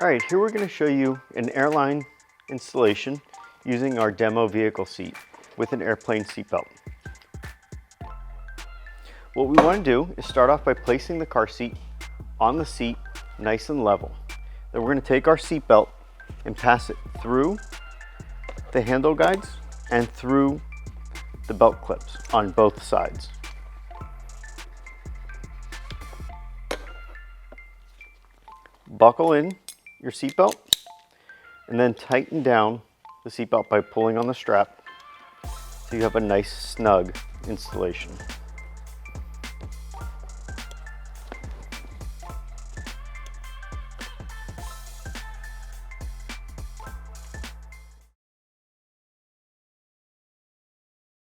All right, here we're going to show you an airline installation using our demo vehicle seat with an airplane seatbelt. What we want to do is start off by placing the car seat on the seat nice and level. Then we're going to take our seatbelt and pass it through the handle guides and through the belt clips on both sides. Buckle in your seatbelt and then tighten down the seatbelt by pulling on the strap so you have a nice snug installation.